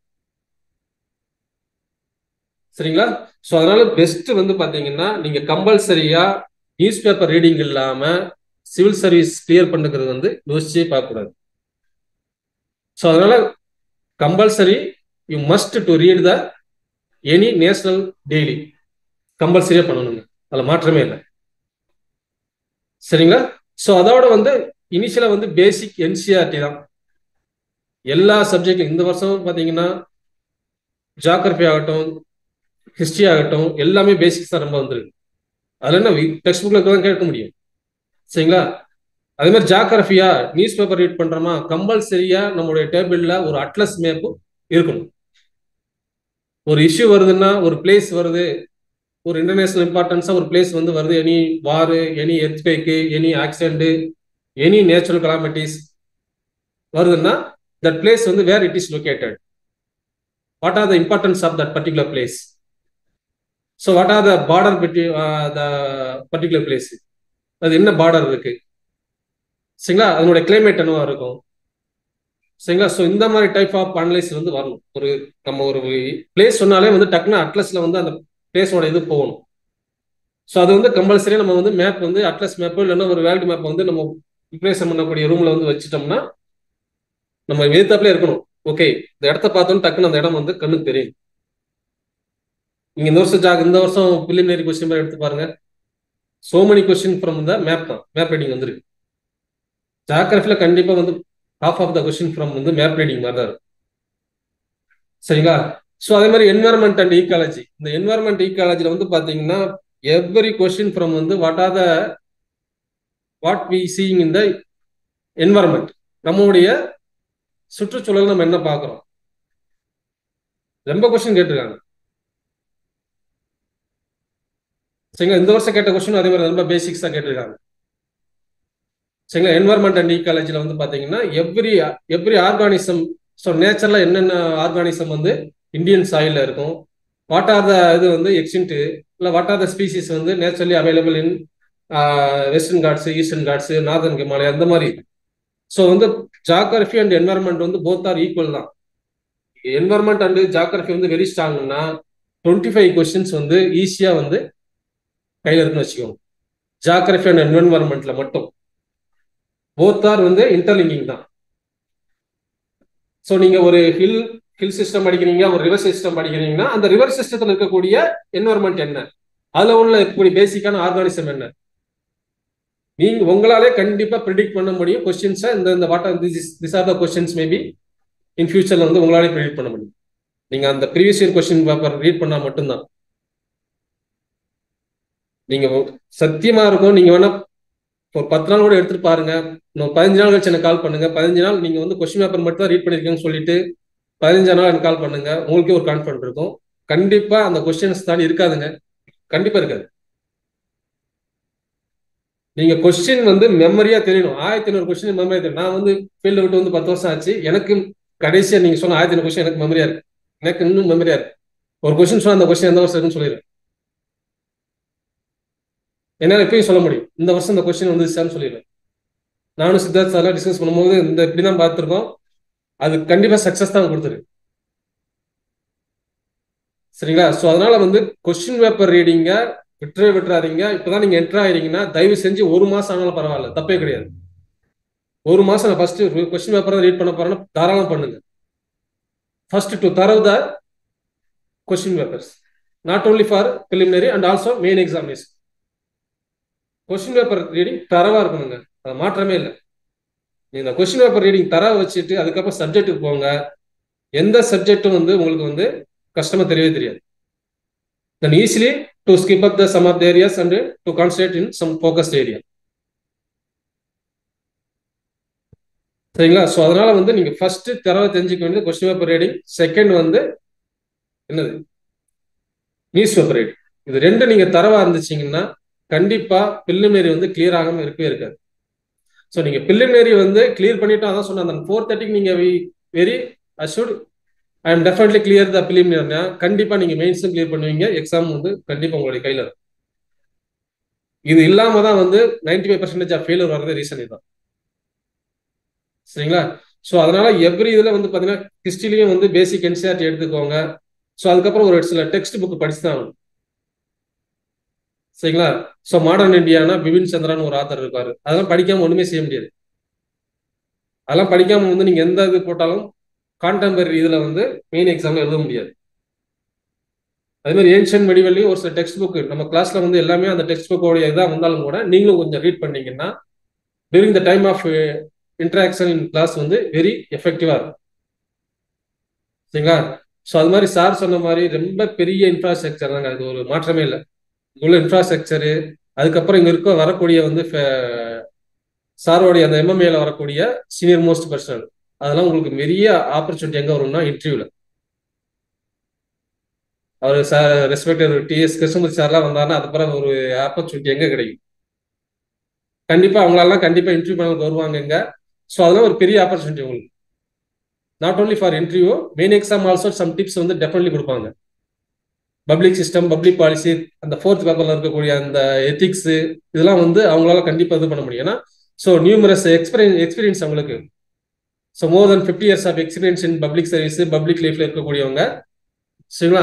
சரிங்களா? ஸோ அதனால பெஸ்ட் வந்து பாத்தீங்கன்னா நீங்க கம்பல்சரியா நியூஸ் பேப்பர் ரீடிங் இல்லாம சிவில் சர்வீஸ் கிளியர் பண்ணுறது வந்து யோசிச்சே பார்க்கக்கூடாது. ஸோ அதனால compulsory you must to read the any national daily, கம்பல்சரியா பண்ணணுங்க, அதில் மாற்றமே இல்லை. சரிங்களா? ஸோ அதோட வந்து இனிஷியலா வந்து பேசிக் என்சிஆர்டி தான் எல்லா சப்ஜெக்டும். இந்த வருஷம் பார்த்தீங்கன்னா ஜியாகிரபி ஆகட்டும் ஹிஸ்டரி ஆகட்டும் எல்லாமே பேசிக்ஸ் தான் ரொம்ப வந்துருக்கு. அதில் என்ன டெக்ஸ்ட் புக்ல தான் கேட்க முடியும். சரிங்களா? அதே மாதிரி ஜியாகிரபியா நியூஸ் பேப்பர் ரீட் பண்றோமா, கம்பல்சரியா நம்மளுடைய டேபிள்ல ஒரு அட்லஸ் மேப் இருக்கணும். ஒரு இஷ்யூ வருதுன்னா, ஒரு பிளேஸ் வருது, ஒரு இன்டர்நேஷனல் இம்பார்ட்டன்ஸா ஒரு பிளேஸ் வந்து வருது, any war, any earthquake, any accident, any natural calamities வருதுன்னா தட் பிளேஸ் வந்து where it is located, what are the importance of that particular place, so what are the border between the particular place, அது என்ன border இருக்கு. சரிங்களா? அதனுடைய climate என்னவா இருக்கும். சரிங்களா. ஸோ இந்த மாதிரி டைப் ஆஃப் அனலைஸ் வந்து வரணும். நம்ம ஒரு பிளேஸ் சொன்னாலே வந்து டக்குனு அட்லஸ்ல வந்து அந்த பிளேஸோட இது போகணும். ஸோ அது வந்து கம்பல்சரி நம்ம வந்து மேப் வந்து அட்லஸ் மேப் இல்லைன்னா ஒரு வேர்ல்டு மேப் வந்து நம்ம ப்ரிப்பரேஷன் பண்ணக்கூடிய ரூம்ல வந்து வச்சுட்டோம்னா நம்ம எதிர்த்தாப்புல இருக்கணும். ஓகே, இந்த இடத்த பார்த்தோன்னு டக்குன்னு அந்த இடம் வந்து கண்ணுக்கு தெரியும். நீங்க இந்த வருஷம் பிலிமினரி கொஸ்டின் எடுத்து பாருங்க. So many question from the map தான், மேப் ரீடிங் வந்துருக்கு. ஜாகிரபில கண்டிப்பா வந்து half of the question from வந்து மேப் ரீடிங் மாதிரி தான் இருக்கும். சரிங்களா. ஸோ அதே மாதிரி என்வரன்மெண்ட் அண்ட் ஈக்காலஜி. இந்த என்வரன்மெண்ட் ஈக்காலஜில வந்து பாத்தீங்கன்னா எவ்ரி கொஸ்டின் ஃப்ரம் வந்து what we seeing in the environment, நம்மளுடைய சுற்றுச்சூழல் நம்ம என்ன பார்க்குறோம். ரொம்ப கொஸ்டின் கேட்டிருக்காங்க. சரிங்களா. இந்த வருஷம் கேட்ட கொஸ்டின் அதே மாதிரி ரொம்ப பேசிக்ஸா கேட்டிருக்காங்க. சரிங்களா. என்வரன்மெண்ட் அண்ட் ஈக்காலஜில வந்து பாத்தீங்கன்னா எவ்ரி ஆர்கானிசம், ஸோ நேச்சர்ல என்னென்ன ஆர்கானிசம் வந்து இந்தியன் சாயில்ல இருக்கும், வாட் ஆர் த இது வந்து எக்ஸ்டின்ட், இல்லை வாட் ஆர் த ஸ்பீசிஸ் வந்து naturally available in Western Ghats, Eastern Ghats, northern Himalaya, அந்த மாதிரி. ஸோ வந்து ஜாகிரபி அண்ட் என்வரன்மெண்ட் வந்து போத் ஆர் ஈக்குவல் தான். என்வரன்மெண்ட் அண்ட் ஜாகிரபி வந்து வெரி ஸ்ட்ராங்னா 25 கொஸ்டின்ஸ் வந்து ஈஸியா வந்து கையில இருக்குன்னு வச்சுக்கோங்க. ஜாகிரபி அண்ட் என்வரன்மெண்ட்ல மட்டும் போத் ஆர் வந்து இன்டர்லிங்கிங் தான். ஸோ நீங்க ஒரு ஹில் சிஸ்டம் படிக்கிறீங்க, ஒரு ரிவர் சிஸ்டம் படிக்கிறீங்கன்னா அந்த ரிவர் சிஸ்டத்தில் இருக்கக்கூடிய என்வரன்மெண்ட் என்ன, அதுல உள்ள இருக்கக்கூடிய பேசிக்கான ஆர்கானிசம் என்ன, நீங்க உங்களாலே கண்டிப்பா ப்ரிடிக்ட் பண்ண முடியும் கொஸ்டின்ஸை. இந்த what are this R the questions maybe in ஃபியூச்சர்ல வந்து உங்களாலே ப்ரிடிக்ட் பண்ண முடியும். நீங்க அந்த previous year question paper read பண்ணா மட்டும்தான். நீங்க சத்தியமா இருக்கும். நீங்க வேணா ஒரு 10 நாள் கூட எடுத்துட்டு பாருங்க. 15 நாள் கழிச்சு எனக்கு கால் பண்ணுங்க. 15 நாள் நீங்க வந்து கொஸ்டின் பேப்பர் மட்டும் தான் ரீட் பண்ணிருக்கீங்கன்னு சொல்லிட்டு 15 நாள் எனக்கு கால் பண்ணுங்க. உங்களுக்கே ஒரு கான்ஃபிடன்ட் இருக்கும். கண்டிப்பா அந்த கொஸ்டின்ஸ் தாண்டி இருக்காதுங்க, கண்டிப்பா இருக்காது. நீங்க கொஸ்டின் வந்து மெமரியா தெரியணும். 1500 கொஸ்டின் மெமரியா தெரியும். நான் வந்து ஃபீல்டு விட்டு வந்து 10 வருஷம் ஆச்சு. எனக்கு கடைசியா நீங்க சொன்ன 1500 கொஸ்டின் எனக்கு மெமரியா இருக்கு. எனக்கு இன்னும் மெமரியா இருக்கு. ஒரு கொஸ்டின் சொன்னா அந்த கொஸ்டின் எந்த வருஷம் இருக்குன்னு சொல்லிடுறேன். என்னால எப்பயும் சொல்ல முடியும், இந்த வருஷம் இந்த கொஸ்டின் வந்துச்சான்னு சொல்லிடுறேன். நானும் சித்தார்த் சார்லாம் டிஸ்கஸ் பண்ணும்போது இப்படிதான் பார்த்துருக்கோம். அது கண்டிப்பா சக்சஸ் தான் கொடுத்துருக்கு. சரிங்களா. ஸோ அதனால வந்து கொஸ்டின் பேப்பர் ரீடிங்க விட்டுறாதீங்க. இப்பதான் நீங்க என்டர் ஆகிறீங்கன்னா தயவு செஞ்சு 1 மாசம் ஆனாலும் பரவாயில்ல, தப்பே கிடையாது. 1 மாசம் நான் ஃபர்ஸ்ட் கொஸ்டின் பேப்பர் தான் ரீட் பண்ண போறேன்னா தாராளம் பண்ணுங்க. ஃபர்ஸ்ட் டு தரவு the question papers, not only for preliminary and also main examination. Question paper reading தரவா இருக்கணுங்க, அது மாற்றமே இல்லை. நீங்க கொஸ்டின் பேப்பர் ரீடிங் தரவா வச்சுட்டு அதுக்கப்புறம் சப்ஜெக்ட்டுக்கு போங்க. எந்த சப்ஜெக்டும் வந்து உங்களுக்கு வந்து கஷ்டமா தெரியவே தெரியாது. then easily to skip up the some of the areas and to concentrate in some focused area. சரிங்களா. ஸோ அதனால வந்து நீங்க ஃபர்ஸ்ட் தரவை தெரிஞ்சுக்க வேண்டியது கொஸ்டின் பேப்பர் ரீடிங், செகண்ட் வந்து என்னது நியூஸ் பேப்பர் ரீடிங். இது ரெண்டு நீங்க தரவா இருந்துச்சீங்கன்னா கண்டிப்பா பிலிமினரி வந்து கிளியர் ஆகாம இருக்கவே இருக்காது. ஸோ நீங்க பிலிமினரி வந்து கிளியர் பண்ணிட்டு அதான் சொன்ன அந்த 4:30 நீங்க very assured I am definitely clear the பிலிமினரினா கண்டிப்பா நீங்க மெயின்ஸும் கிளியர் பண்ணுவீங்க, எக்ஸாம் வந்து கண்டிப்பா உங்களுடைய கையில இருக்கும். இது இல்லாம தான் வந்து 95% ஆஃப் ஃபெயிலியர் வர்றது ரீசன் இதுதான். சரிங்களா. ஸோ அதனால எவ்ரி இதுல வந்து பாத்தீங்கன்னா ஹிஸ்டரியிலையும் வந்து பேசிக் என்சிஆர்டி எடுத்துக்கோங்க. ஸோ அதுக்கப்புறம் ஒரு சில டெக்ஸ்ட் புக் படிச்சு தான் ஆகணும். சரிங்களா. ஸோ மாடர்ன் இந்தியானா பிபின் சந்திரான்னு ஒரு ஆத்தர் இருப்பாரு, அதெல்லாம் படிக்காம ஒண்ணுமே செய்ய முடியாது. அதெல்லாம் படிக்காம வந்து நீங்க எந்த இது போட்டாலும் கான்டெம்பரரி இதுல வந்து மெயின் எக்ஸாம்ல எழுத முடியாது. அதே மாதிரி ஏன்ஷியன் மெடிவல்லையும் ஒரு சில டெக்ஸ்ட் புக் நம்ம கிளாஸ்ல வந்து எல்லாமே அந்த டெக்ஸ்ட் புக்கோடைய இதாக வந்தாலும் கூட நீங்களும் கொஞ்சம் ரீட் பண்ணீங்கன்னா during the time of interaction in class வந்து வெரி எஃபெக்டிவா இருக்கும். சரிங்களா. ஸோ அது மாதிரி சார் சொன்ன மாதிரி ரொம்ப பெரிய இன்ஃப்ராஸ்ட்ரக்சர் தாங்க, அது ஒரு மாற்றமே இல்லை. உள்ள இன்ஃப்ராஸ்ட்ரக்சரு, அதுக்கப்புறம் இங்க இருக்க வரக்கூடிய வந்து சாரோடைய அந்த எம்எம்ஏல வரக்கூடிய சீனியர் மோஸ்ட் பர்சனல், அதெல்லாம் உங்களுக்கு பெரிய ஆப்பர்ச்சுனிட்டி எங்க வரும்னா இன்டர்வியூல. அவர் சார் ரெஸ்பெக்டட் டிஎஸ் கிருஷ்ணமூர்த்தி சார்லாம் வந்தாருன்னா அது பிறகு ஒரு ஆப்பர்ச்சுனிட்டி எங்க கிடைக்கும். கண்டிப்பா அவங்களெல்லாம் கண்டிப்பா இன்டர்வியூ பண்ண வருவாங்க இங்க. ஸோ அதெல்லாம் ஒரு பெரிய ஆப்பர்ச்சுனிட்டி உங்களுக்கு. Not only for interview, main exam also some tips வந்து டெஃபினெட்லி கொடுப்பாங்க. பப்ளிக் சிஸ்டம், பப்ளிக் பாலிசி, அந்த 4th பேப்பர்ல இருக்கக்கூடிய அந்த எத்திக்ஸ், இதெல்லாம் வந்து அவங்களால கண்டிப்பா இது பண்ண முடியும். ஏன்னா ஸோ நியூமரஸ் எக்ஸ்பீரியன்ஸ் அவங்களுக்கு. So more then 50 years of experience in public service, public லைஃப்ல இருக்கக்கூடியவங்க. சரிங்களா,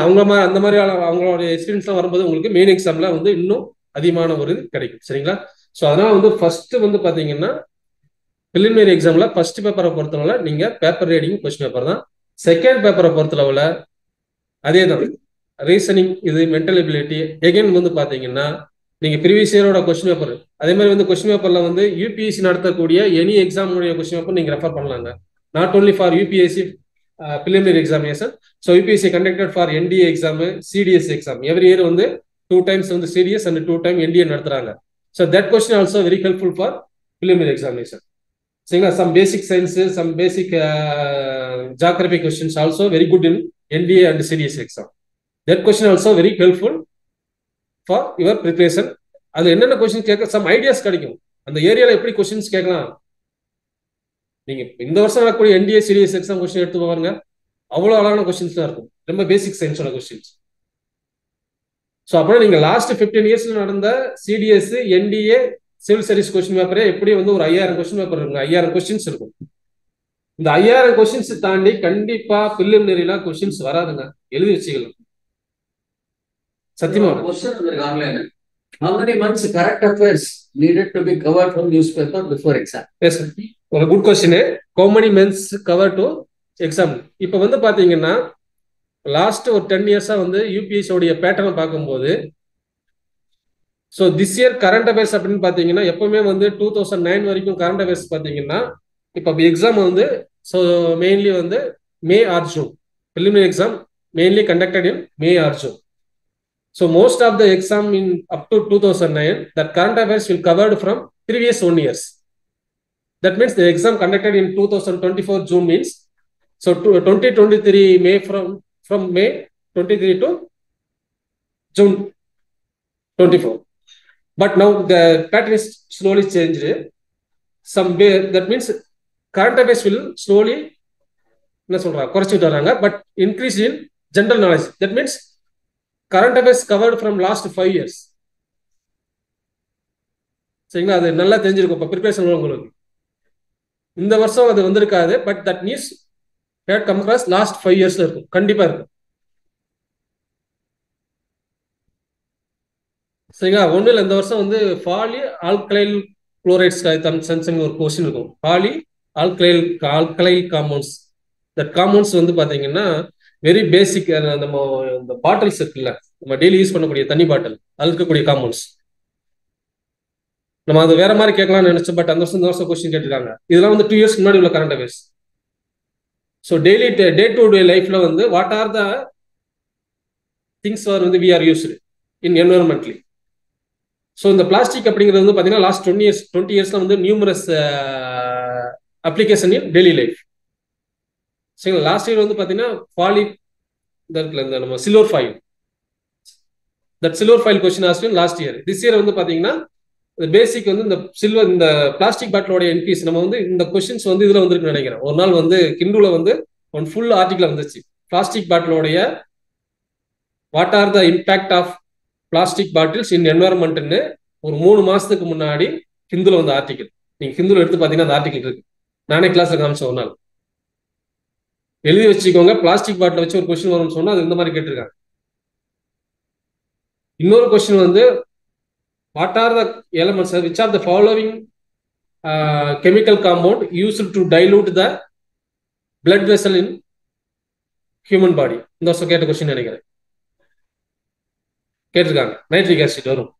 அந்த மாதிரி அவங்களோட எக்ஸ்பீரியன்ஸ்லாம் வரும்போது உங்களுக்கு மெயின் எக்ஸாம்ல வந்து இன்னும் அதிகமான ஒரு கிடைக்கும். சரிங்களா, ஸோ அதனால வந்து ஃபர்ஸ்ட் வந்து பாத்தீங்கன்னா பிலிமினரி எக்ஸாம்ல ஃபர்ஸ்ட் பேப்பரை பொறுத்தளவுல நீங்க பேப்பர் ரீடிங் கொஸ்டின் பேப்பர் தான். செகண்ட் பேப்பரை பொறுத்தளவுல அதே தான், ரீசனிங், இது மென்டல் எபிலிட்டி. எகைன் வந்து பாத்தீங்கன்னா நீங்க ப்ரீவியஸ் இயரோட கொஸ்டின் பேப்பர், அதே மாதிரி வந்து கொஸ்டின் பேப்பர்ல வந்து யூபிஎஸ்சி நடத்தக்கூடிய எனி எக்ஸாம் கொஸ்டின் பேப்பர் நீங்க ரெஃபர் பண்ணலாங்க. Not only for UPSC preliminary examination. So UPSC conducted for NDA exam, CDS exam. Every year வந்து 2 times வந்து CDS and 2 times NDA நடத்துறாங்க. So that question also very helpful for preliminary examination. சரிங்களா, some basic science, some basic geography questions also very good in NDA and CDS exam. That question also very helpful for your preparation. அதுல என்னென்ன question கேட்க some ideas கிடைக்கும், அந்த ஏரியால எப்படி questions கேட்கலாம். நீங்க இந்த வருஷம் நடக்கக்கூடிய NDA CDS எக்ஸாம் கொஸ்டின் எடுத்து பாருங்க, அவ்வளவு அழகான கொஸ்டின்ஸ் தான் இருக்கும், ரொம்ப பேசிக் சயின்ஸோட கொஸ்டின்ஸ். ஸோ அப்புறம் நீங்க லாஸ்ட் 15 yearsல நடந்த CDS, NDA, civil service question பேப்பரே எப்படி வந்து ஒரு 5000 கொஸ்டின் பேப்பர் இருக்குங்க, 5000 கொஸ்டின்ஸ் இருக்கும். இந்த 5000 கொஸ்டின்ஸ் தாண்டி கண்டிப்பா பிலிமினரில கொஸ்டின்ஸ் வராதுங்க, எழுதி வச்சுக்கலாம். சத்தியமா how many months current affairs needed to be covered from newspaper before exam? Yes sir, ஒரு good question. how many months cover to exam? இப்போ வந்து பாத்தீங்கன்னா லாஸ்ட் ஒரு 10 years வந்து யூபிஎஸ்சி உடைய பேட்டர்னை பார்க்கும்போது, so this year current affairs அப்படின்னு பார்த்தீங்கன்னா எப்பவுமே வந்து 2009 வரைக்கும் கரண்ட் அஃபேர்ஸ் பார்த்தீங்கன்னா இப்போ எக்ஸாம் வந்து ஸோ மெயின்லி வந்து May or June, preliminary exam mainly conducted in May or June. So most of the exam in up to 2009 that current affairs will covered from previous 1 years. That means the exam conducted in 2024 June means so 2023 May from May 23 to June 24. But now the pattern is slowly changed. That means current affairs will slowly but increase in general knowledge. That means current affairs covered from last 5 years. சரிங்களா, அது நல்லா தெரிஞ்சிருக்கும் இப்போ preparation உங்களுக்கு. இந்த வருஷம் அது வந்திருக்காது, but that news had come across last 5 yearsல இருக்கும், கண்டிப்பா இருக்கும். சரிங்களா, ஒண்ணு இல்ல, இந்த வருஷம் வந்து பாலி ஆல்கலைல் குளோரைட்ஸ் ஒரு கொஸ்டின் இருக்கும். பாலி ஆல்கலைல் காம்பவுண்ட்ஸ், தட் காம்பவுண்ட்ஸ் வந்து பாத்தீங்கன்னா வெரி பேசிக். நம்ம இந்த பாட்டில்ஸ் இருக்குல்ல, நம்ம டெய்லி யூஸ் பண்ணக்கூடிய தண்ணி பாட்டில், அது இருக்கக்கூடிய காம்பவுண்ட்ஸ். நம்ம அது வேற மாதிரி கேட்கலாம்னு நினைச்சோம், பட் அந்த வருஷம் இந்த வருஷம் கொஸ்டின் கேட்டிருக்காங்க. இதெல்லாம் வந்து 2 years முன்னாடி உள்ள current affairs. So daily day to day லைஃப்ல வந்து what are the things are வந்து we are used in environmentally. So இந்த பிளாஸ்டிக் அப்படிங்கிறது வந்து பார்த்தீங்கன்னா லாஸ்ட் 20 yearsல வந்து numerous application in daily life. சரிங்களா, லாஸ்ட் இயர் வந்து பார்த்தீங்கன்னா பாலி இந்த நம்ம silver foil, that silver foil question asked last year. This year வந்து பார்த்தீங்கன்னா பேசிக் வந்து இந்த சில்வர், இந்த பிளாஸ்டிக் பாட்டிலோட இன்க்ரீஸ். நம்ம வந்து இந்த கொஸ்டின்ஸ் வந்து இதுல வந்துருக்குன்னு நினைக்கிறேன். ஒரு நாள் வந்து கிண்டுல வந்து ஒன் ஃபுல் ஆர்டிகல் வந்துச்சு, பிளாஸ்டிக் பாட்டிலோடைய what are the impact of plastic bottles in என்வரன்மெண்ட்னு ஒரு 3 மாசத்துக்கு முன்னாடி ஹிந்துல வந்து ஆர்டிகல். நீங்க ஹிந்துல எடுத்து பாத்தீங்கன்னா அந்த ஆர்டிகல் இருக்கு, நானே கிளாஸ்ல காமிச்சேன் ஒரு நாள். எழுதி வச்சுக்கோங்க, பிளாஸ்டிக் பாட்டில் வச்சு ஒரு கொஸ்டின் வரும்னு சொன்னா அது இந்த மாதிரி கேட்டிருக்காங்க. இன்னொரு கொஸ்டின் வந்து what are the elements, which are the following chemical compound used to dilute the blood vessel in human body? இந்த வருஷம் கேட்ட கொஸ்டின் நினைக்கிறேன், கேட்டிருக்காங்க. நைட்ரிக் ஆசிட் வரும்.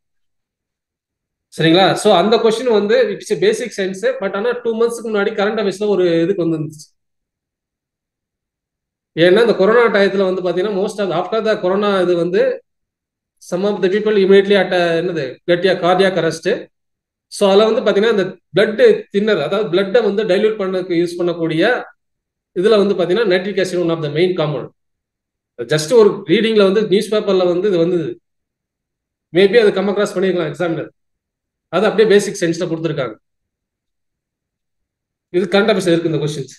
சரிங்களா, ஸோ அந்த கொஸ்டின் வந்து இட்ஸ் பேசிக் சயின்ஸ். பட் ஆனால் 2 monthsக்கு முன்னாடி கரண்ட் அஃபேர்ஸ்ல ஒரு இதுக்கு வந்துருந்துச்சு. ஏன்னா இந்த கொரோனா டயத்துல வந்து பாத்தீங்கன்னா most of after the corona இது வந்து some of the people immediately at என்னது get a cardiac arrest. So அதில் வந்து பார்த்தீங்கன்னா இந்த பிளட் தின்னர், அதாவது பிளட்டை வந்து டைல்யூட் பண்ணக்கு யூஸ் பண்ணக்கூடிய இதில் வந்து பார்த்தீங்கன்னா nitric acid one of the main compound. Just ஒரு ரீடிங்ல வந்து நியூஸ் பேப்பர்ல வந்து இது வந்தது, மேபி அது கம் அக்ராஸ் பண்ணிருக்கலாம் எக்ஸாமினர், அது அப்படியே பேசிக் சயின்ஸ்ல கொடுத்துருக்காங்க. இது கரண்ட் அஃபேர்ஸ் இருக்கு இந்த கொஸ்டின்ஸ்.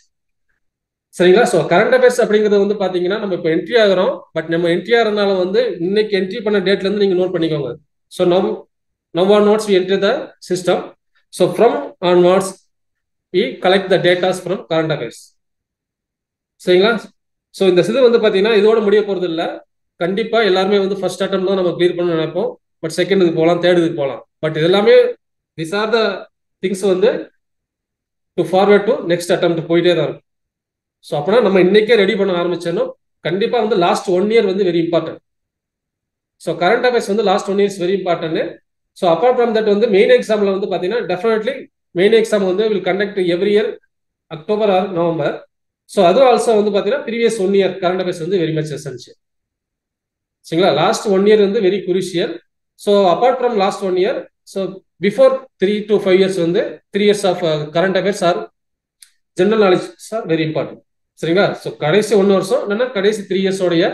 சரிங்களா, ஸோ கரண்ட் அஃபேர்ஸ் அப்படிங்கிறது வந்து பாத்தீங்கன்னா நம்ம இப்போ என்ட்ரி ஆகிறோம், பட் நம்ம என்ட்ரி ஆகிறதுனால வந்து இன்னைக்கு என்ட்ரி பண்ண டேட்ல இருந்து நீங்க நோட் பண்ணிக்கோங்க. So now onwards we enter the system. So from onwards we collect the data from current affairs. சரிங்களா? ஸோ இந்த இது வந்து பார்த்தீங்கன்னா இதோட முடிய போகிறது இல்லை. கண்டிப்பாக எல்லாருமே வந்து ஃபர்ஸ்ட் அட்டம் தான் நம்ம கிளியர் பண்ண நினைப்போம். பட் செகண்ட் இதுக்கு போகலாம், தேர்ட் இதுக்கு போகலாம். பட் இது எல்லாமே திஸ் ஆர் த திங்ஸ் வந்து டு ஃபார்வர்ட் டு நெக்ஸ்ட் அட்டம் போயிட்டே தான் இருக்கும். ஸோ அப்படின்னா நம்ம இன்னைக்கே ரெடி பண்ண ஆரம்பிச்சோன்னா கண்டிப்பாக வந்து லாஸ்ட் 1 year வந்து very important. So current affairs வந்து last 1 year very important. So apart from that வந்து மெயின் எக்ஸாமில் வந்து பார்த்தீங்கன்னா டெஃபினெட்லி மெயின் எக்ஸாம் வந்து will conduct every year October or November. So அதுவும் ஆல்சோ வந்து பார்த்தீங்கன்னா ப்ரீவியஸ் 1 year கரண்ட் அஃபேர்ஸ் வந்து வெரி மச் எசென்ஷியல். சரிங்களா? லாஸ்ட் 1 year வந்து very crucial. So apart from last 1 year, so before 3 to 5 years வந்து 3 years of current affairs or general knowledge are very important. சரிங்களா? So கடைசி 1 வருஷம் இல்லைன்னா கடைசி 3 years உடைய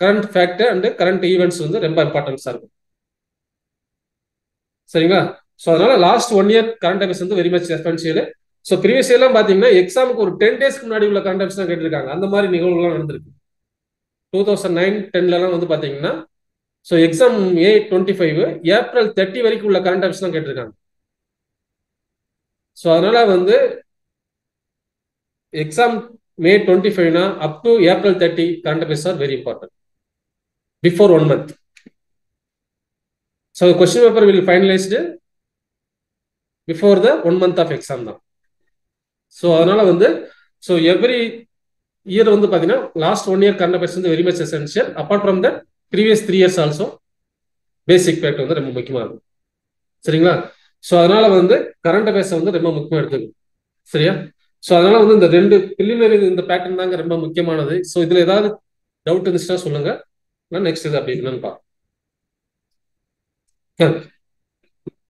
current fact and current events வந்து ரொம்ப இம்பார்ட்டன்ஸாக இருக்கும். சரிங்களா? ஸோ அதனால லாஸ்ட் 1 year கரண்ட் அஃபேர்ஸ் வந்து very much essential. So previous இயர்லாம் பார்த்தீங்கன்னா எக்ஸாமுக்கு ஒரு 10 days முன்னாடி உள்ள கரண்ட் அஃபேர்ஸ் தான் கேட்டிருக்காங்க. அந்த மாதிரி நிகழ்வுகள்லாம் நடந்திருக்கு. 2009-10 வந்து பார்த்தீங்கன்னா ஸோ எக்ஸாம் May 25 April 30 வரைக்கும் உள்ள கரண்ட் அஃபேர்ஸ் தான் கேட்டிருக்காங்க. ஸோ அதனால வந்து exam May 25 up to April 30 current affairs are very important before 1 month. So question paper will finalised before the 1 month of exam தான். ஸோ அதனால வந்து ஸோ எவ்ரி இயர் வந்து பார்த்தீங்கன்னா லாஸ்ட் 1 year கரண்ட் அஃபேர்ஸ் வந்து very much essential. Apart from that previous 3 years also basic fact வந்து ரொம்ப முக்கியமாக இருக்கும். சரிங்களா? ஸோ அதனால வந்து கரண்ட் அஃபேர்ஸ் வந்து ரொம்ப முக்கியமாக எடுத்துக்கும். சரியா? ஸோ அதனால வந்து இந்த 2 பிலிமினரி இந்த பேட்டர்ன் தாங்க ரொம்ப முக்கியமானது. ஸோ இதில் ஏதாவது டவுட் இருந்துச்சுன்னா சொல்லுங்க. நான் நெக்ஸ்ட் இது அப்படி என்னன்னு பார்ப்போம்.